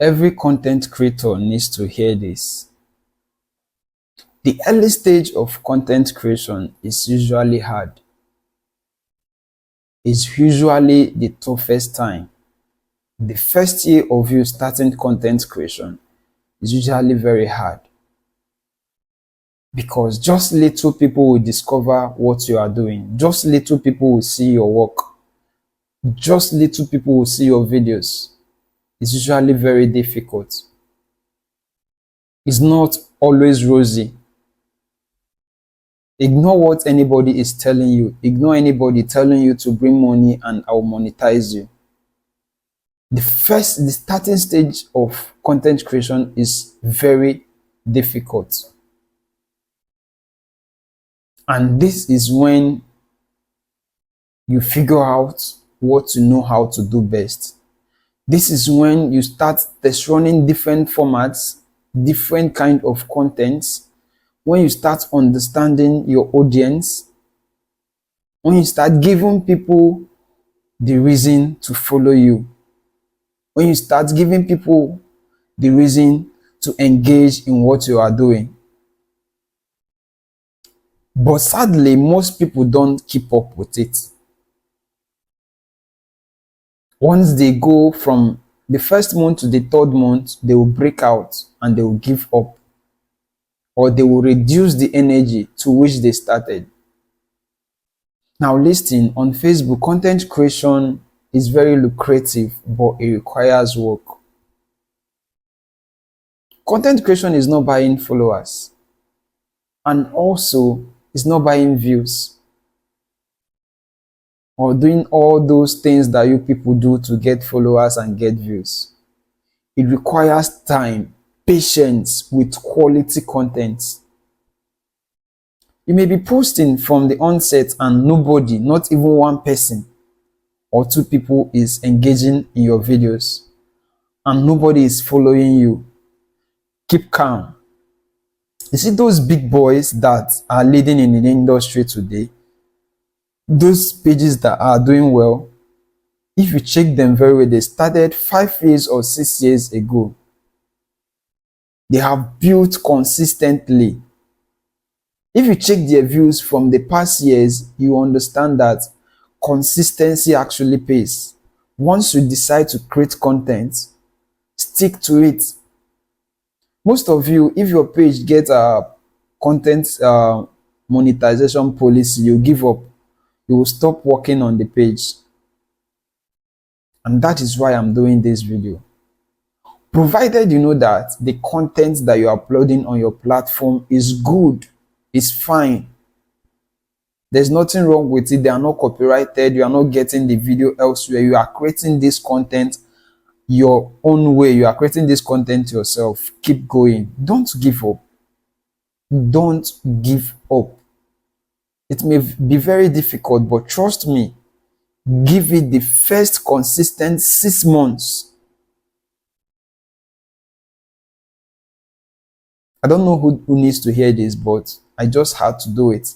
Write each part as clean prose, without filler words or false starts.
Every content creator needs to hear this. The early stage of content creation is usually hard. It's usually the toughest time. The first year of you starting content creation is usually very hard because just little people will discover what you are doing. Just little people will see your work. Just little people will see your videos. It's usually very difficult. It's not always rosy. Ignore what anybody is telling you. Ignore anybody telling you to bring money and I'll monetize you. The starting stage of content creation is very difficult. And this is when you figure out what you know how to do best. This is when you start test running different formats, different kind of contents. When you start understanding your audience, when you start giving people the reason to follow you, when you start giving people the reason to engage in what you are doing. But sadly, most people don't keep up with it. Once they go from the first month to the third month, they will break out and they will give up, or they will reduce the energy to which they started. Now listen, on Facebook, content creation is very lucrative, but it requires work. Content creation is not buying followers, and also it's not buying views or doing all those things that you people do to get followers and get views. It requires time, patience with quality content. You may be posting from the onset and nobody, not even one person or two people is engaging in your videos and nobody is following you. Keep calm. You see those big boys that are leading in the industry today, those pages that are doing well, if you check them very well, they started 5 years or 6 years ago. They have built consistently. If you check their views from the past years, you understand that consistency actually pays. Once you decide to create content, stick to it. Most of you, if your page gets a content monetization policy, you give up. You will stop working on the page. And that is why I'm doing this video. Provided you know that the content that you're uploading on your platform is good, is fine. There's nothing wrong with it. They are not copyrighted. You are not getting the video elsewhere. You are creating this content your own way. You are creating this content yourself. Keep going. Don't give up. Don't give up. It may be very difficult, but trust me, give it the first consistent 6 months. I don't know who needs to hear this, but I just had to do it.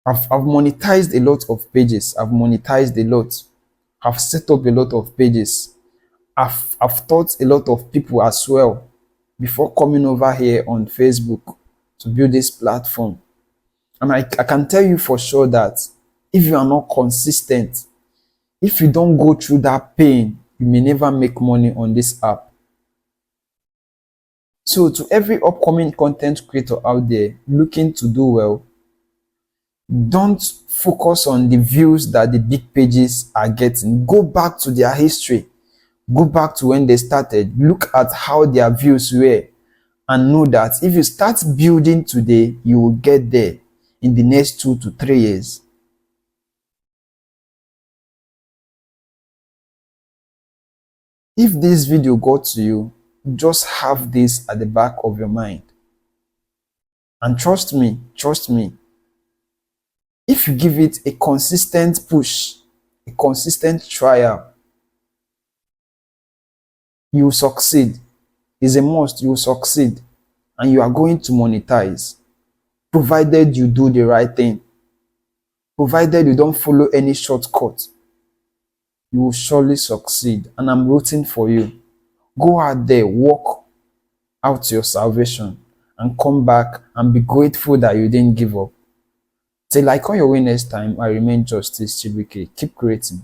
I've monetized a lot of pages. I've monetized a lot. I've set up a lot of pages. I've taught a lot of people as well before coming over here on Facebook to build this platform. And I can tell you for sure that if you are not consistent, if you don't go through that pain, you may never make money on this app. So to every upcoming content creator out there looking to do well, don't focus on the views that the big pages are getting. Go back to their history. Go back to when they started. Look at how their views were and know that if you start building today, you will get there in the next 2 to 3 years. If this video got to you, just have this at the back of your mind. And trust me, if you give it a consistent push, a consistent trial, you will succeed. It's a must, you will succeed. And you are going to monetize. Provided you do the right thing. Provided you don't follow any shortcut. You will surely succeed. And I'm rooting for you. Go out there, walk out your salvation, and come back and be grateful that you didn't give up. Till I call your way next time, I remain Justice Chibuike. Keep creating.